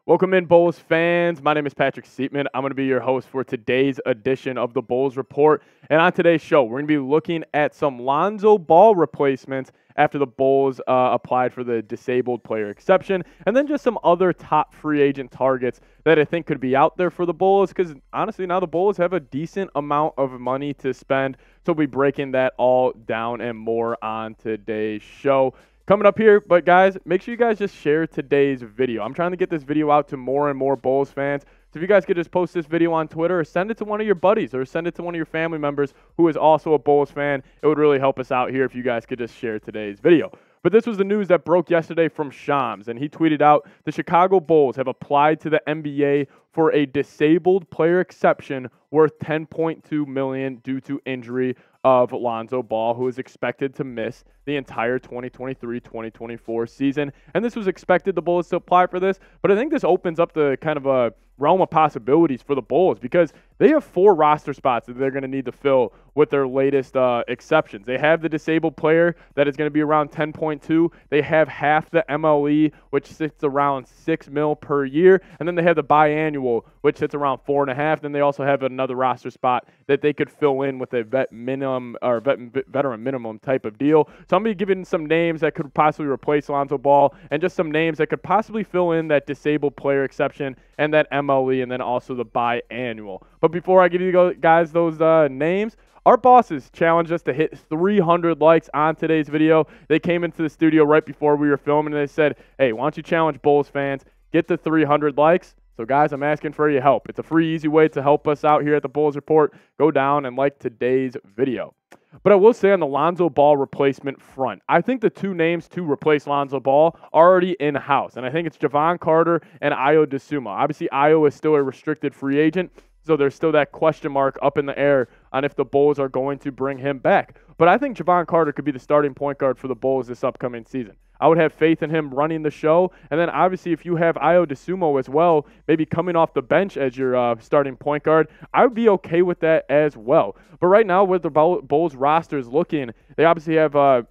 Welcome in, Bulls fans. My name is Patrick Siepman. I'm going to be your host for today's edition of the Bulls Report. And on today's show, we're going to be looking at some Lonzo Ball replacements after the Bulls applied for the disabled player exception, and then just some other top free agent targets that I think could be out there for the Bulls, because honestly, now the Bulls have a decent amount of money to spend. So we'll be breaking that all down and more on today's show. Coming up here, but guys, make sure you guys just share today's video. I'm trying to get this video out to more and more Bulls fans. So if you guys could just post this video on Twitter or send it to one of your buddies or send it to one of your family members who is also a Bulls fan, it would really help us out here if you guys could just share today's video. But this was the news that broke yesterday from Shams, and he tweeted out, the Chicago Bulls have applied to the NBA for a disabled player exception worth $10.2 million due to injury of Lonzo Ball, who is expected to miss the entire 2023-2024 season. And this was expected, the Bulls to apply for this, but I think this opens up the kind of a realm of possibilities for the Bulls, because they have 4 roster spots that they're going to need to fill with their latest exceptions. They have the disabled player that is going to be around 10.2. They have half the MLE, which sits around $6 million per year, and then they have the biannual, which sits around 4.5. Then they also have another roster spot that they could fill in with a veteran minimum type of deal. So I'm going to be giving some names that could possibly replace Lonzo Ball, and just some names that could possibly fill in that disabled player exception and that MLE, and then also the biannual. But before I give you guys those names, our bosses challenged us to hit 300 likes on today's video. They came into the studio right before we were filming, and they said, hey, why don't you challenge Bulls fans, get to 300 likes? So, guys, I'm asking for your help. It's a free, easy way to help us out here at the Bulls Report. Go down and like today's video. But I will say on the Lonzo Ball replacement front, I think the 2 names to replace Lonzo Ball are already in-house, and I think it's Jevon Carter and Ayo Dosunmu. Obviously, Ayo is still a restricted free agent, so there's still that question mark up in the air on if the Bulls are going to bring him back. But I think Jevon Carter could be the starting point guard for the Bulls this upcoming season. I would have faith in him running the show. And then obviously if you have Ayo Dosunmu as well, maybe coming off the bench as your starting point guard, I would be okay with that as well. But right now, with the Bulls rosters looking, they obviously have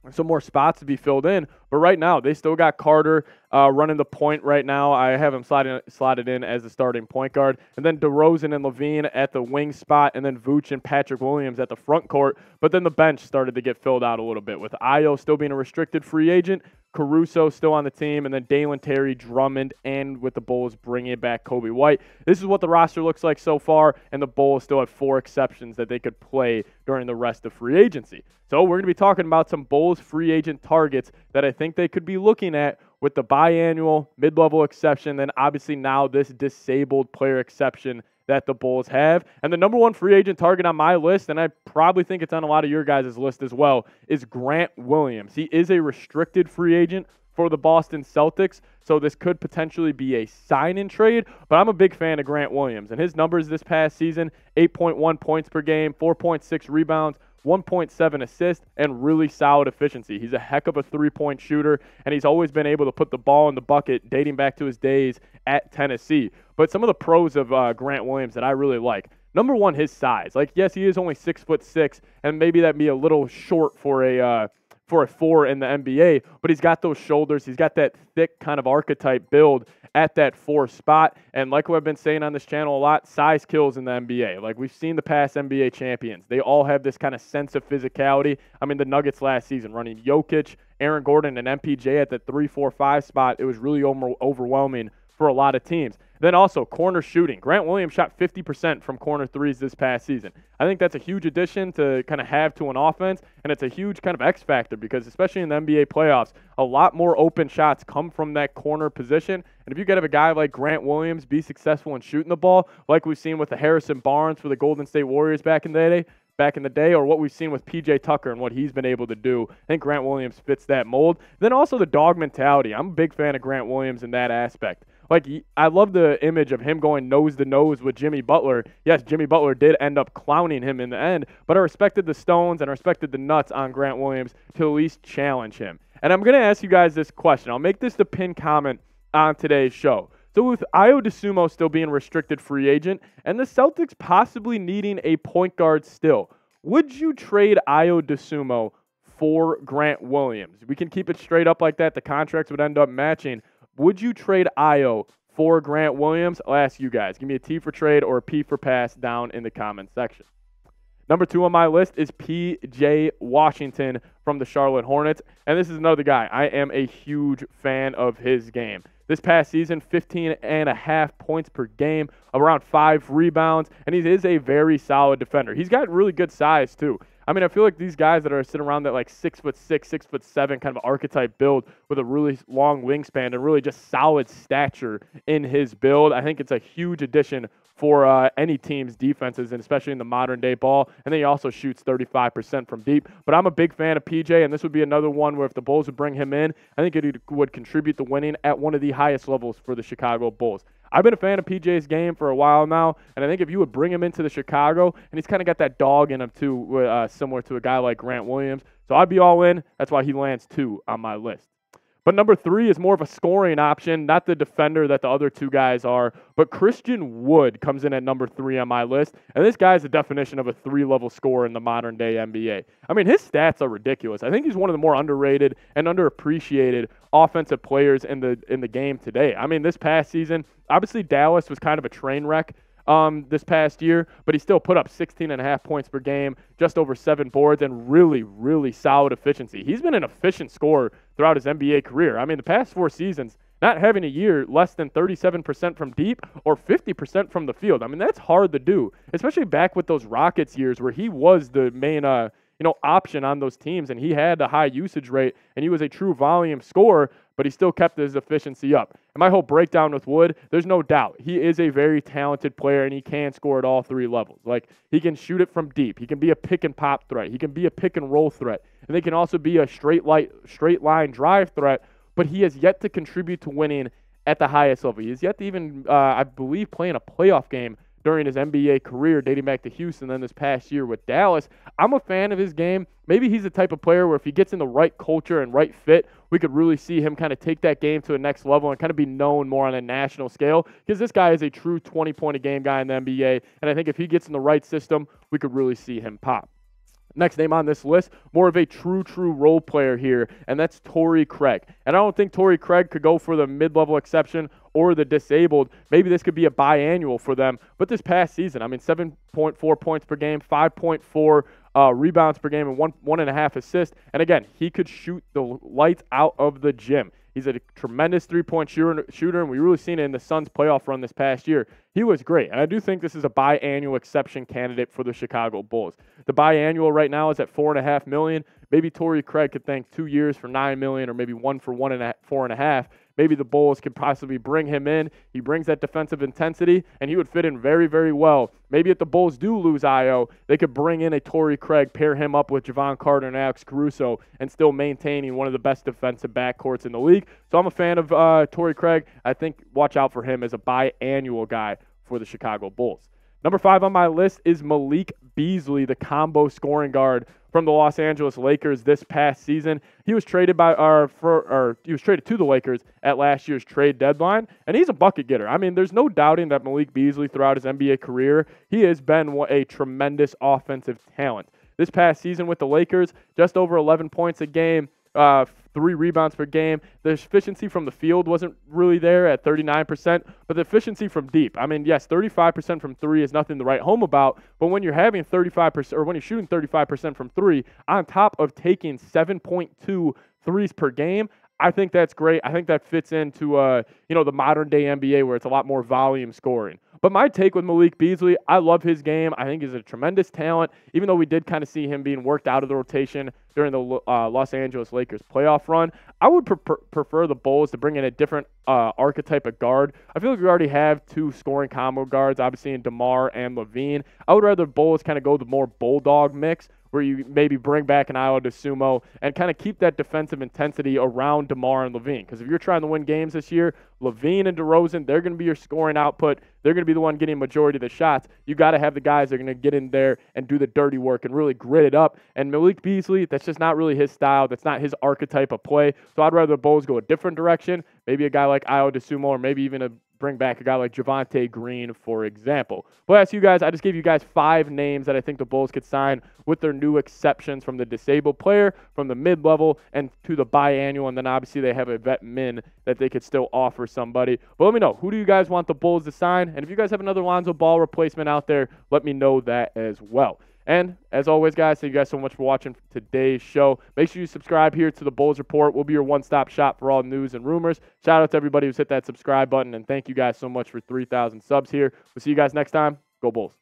some more spots to be filled in. But right now, they still got Carter running the point right now. I have him slotted in as the starting point guard. And then DeRozan and Levine at the wing spot, and then Vooch and Patrick Williams at the front court. But then the bench started to get filled out a little bit, with Ayo still being a restricted free agent, Caruso still on the team, and then Dalen Terry, Drummond, and with the Bulls bringing back Kobe White. This is what the roster looks like so far, and the Bulls still have 4 exceptions that they could play during the rest of free agency. So we're going to be talking about some Bulls free agent targets that I think they could be looking at with the biannual, mid-level exception, then obviously now this disabled player exception that the Bulls have. And the number 1 free agent target on my list, and I probably think it's on a lot of your guys' list as well, is Grant Williams. He is a restricted free agent for the Boston Celtics, so this could potentially be a sign-in trade, but I'm a big fan of Grant Williams. And his numbers this past season, 8.1 points per game, 4.6 rebounds, 1.7 assists, and really solid efficiency. He's a heck of a three-point shooter, and he's always been able to put the ball in the bucket dating back to his days at Tennessee. But some of the pros of Grant Williams that I really like, number 1, his size. Like, yes, he is only 6'6", and maybe that'd be a little short for a 4 in the NBA, but he's got those shoulders. He's got that thick kind of archetype build at that 4 spot. And like what I've been saying on this channel a lot, size kills in the NBA. Like, we've seen the past NBA champions. They all have this kind of sense of physicality. I mean, the Nuggets last season running Jokic, Aaron Gordon, and MPJ at the 3, 4, 5 spot. It was really overwhelming for a lot of teams. Then also corner shooting. Grant Williams shot 50% from corner threes this past season. I think that's a huge addition to kind of have to an offense, and it's a huge kind of X factor because especially in the NBA playoffs, a lot more open shots come from that corner position. And if you get a guy like Grant Williams be successful in shooting the ball, like we've seen with the Harrison Barnes for the Golden State Warriors back in the day, or what we've seen with PJ Tucker and what he's been able to do, I think Grant Williams fits that mold. Then also the dog mentality. I'm a big fan of Grant Williams in that aspect. Like, I love the image of him going nose-to-nose with Jimmy Butler. Yes, Jimmy Butler did end up clowning him in the end, but I respected the stones and I respected the nuts on Grant Williams to at least challenge him. And I'm going to ask you guys this question. I'll make this the pinned comment on today's show. So with Ayo Dosunmu still being a restricted free agent and the Celtics possibly needing a point guard still, would you trade Ayo Dosunmu for Grant Williams? We can keep it straight up like that. The contracts would end up matching. Would you trade Ayo for Grant Williams? I'll ask you guys. Give me a T for trade or a P for pass down in the comment section. Number 2 on my list is PJ Washington from the Charlotte Hornets. And this is another guy. I am a huge fan of his game. This past season, 15.5 points per game, around 5 rebounds, and he is a very solid defender. He's got really good size, too. I mean, I feel like these guys that are sitting around that like 6'6", 6'7" kind of archetype build with a really long wingspan and really just solid stature in his build, I think it's a huge addition for any team's defenses, and especially in the modern day ball. And then he also shoots 35% from deep. But I'm a big fan of PJ, and this would be another one where if the Bulls would bring him in, I think it would contribute to winning at one of the highest levels for the Chicago Bulls. I've been a fan of PJ's game for a while now, and I think if you would bring him into the Chicago, and he's kind of got that dog in him too, similar to a guy like Grant Williams. So I'd be all in. That's why he lands 2 on my list. But number 3 is more of a scoring option, not the defender that the other 2 guys are. But Christian Wood comes in at number 3 on my list. And this guy is the definition of a 3-level scorer in the modern day NBA. I mean, his stats are ridiculous. I think he's one of the more underrated and underappreciated offensive players in the game today. I mean, this past season, obviously Dallas was kind of a train wreck this past year, but he still put up 16.5 points per game, just over 7 boards, and really, really solid efficiency. He's been an efficient scorer throughout his NBA career. I mean, the past 4 seasons, not having a year less than 37% from deep or 50% from the field. I mean, that's hard to do, especially back with those Rockets years where he was the main option on those teams, and he had a high usage rate, and he was a true volume scorer, but he still kept his efficiency up. And my whole breakdown with Wood, there's no doubt. He is a very talented player, and he can score at all 3 levels. Like, he can shoot it from deep. He can be a pick-and-pop threat. He can be a pick-and-roll threat. And they can also be a straight line drive threat, but he has yet to contribute to winning at the highest level. He has yet to even, I believe, play in a playoff game during his NBA career, dating back to Houston, then this past year with Dallas. I'm a fan of his game. Maybe he's the type of player where if he gets in the right culture and right fit, we could really see him kind of take that game to the next level and kind of be known more on a national scale, because this guy is a true 20-point-a-game guy in the NBA, and I think if he gets in the right system, we could really see him pop. Next name on this list, more of a true role player here, and that's Tory Craig. And I don't think Tory Craig could go for the mid-level exception or the disabled. Maybe this could be a biannual for them. But this past season, I mean, 7.4 points per game, 5.4 rebounds per game, and 1.5 assists. And again, he could shoot the lights out of the gym. He's a tremendous three-point shooter, and we really seen it in the Suns' playoff run this past year. He was great, and I do think this is a biannual exception candidate for the Chicago Bulls. The biannual right now is at $4.5 million. Maybe Tory Craig could thank 2 years for $9 million, or maybe 1 for 4.5. Maybe the Bulls could possibly bring him in. He brings that defensive intensity, and he would fit in very, very well. Maybe if the Bulls do lose Io, they could bring in a Tory Craig, pair him up with Javon Carter and Alex Caruso, and still maintaining one of the best defensive backcourts in the league. So I'm a fan of Tory Craig. I think watch out for him as a biannual guy for the Chicago Bulls. Number 5 on my list is Malik Beasley, the combo scoring guard from the Los Angeles Lakers this past season. He was traded he was traded to the Lakers at last year's trade deadline, and he's a bucket getter. I mean, there's no doubting that Malik Beasley throughout his NBA career, he has been a tremendous offensive talent. This past season with the Lakers, just over 11 points a game, 3 rebounds per game. The efficiency from the field wasn't really there at 39%, but the efficiency from deep. I mean, yes, 35% from 3 is nothing to write home about, but when you're having 35%, or when you're shooting 35% from 3, on top of taking 7.2 threes per game, I think that's great. I think that fits into the modern day NBA where it's a lot more volume scoring. But my take with Malik Beasley, I love his game. I think he's a tremendous talent, even though we did kind of see him being worked out of the rotation during the Los Angeles Lakers playoff run. I would prefer the Bulls to bring in a different archetype of guard. I feel like we already have 2 scoring combo guards, obviously in DeMar and LaVine. I would rather Bulls kind of go the more bulldog mix, where you maybe bring back an Ayo DeSumo and kind of keep that defensive intensity around DeMar and LaVine. Because if you're trying to win games this year, LaVine and DeRozan, they're going to be your scoring output. They're going to be the one getting majority of the shots. You got to have the guys that are going to get in there and do the dirty work and really grit it up. And Malik Beasley, that's just not really his style. That's not his archetype of play. So I'd rather the Bulls go a different direction. Maybe a guy like Ayo DeSumo, or maybe even bring back a guy like Javonte Green, for example. But as you guys, I just gave you guys 5 names that I think the Bulls could sign with their new exceptions from the disabled player, from the mid-level, and to the biannual. And then obviously they have a vet min that they could still offer somebody. But let me know, who do you guys want the Bulls to sign? And if you guys have another Lonzo Ball replacement out there, let me know that as well. And as always, guys, thank you guys so much for watching today's show. Make sure you subscribe here to the Bulls Report. We'll be your one-stop shop for all news and rumors. Shout out to everybody who's hit that subscribe button, and thank you guys so much for 3,000 subs here. We'll see you guys next time. Go Bulls.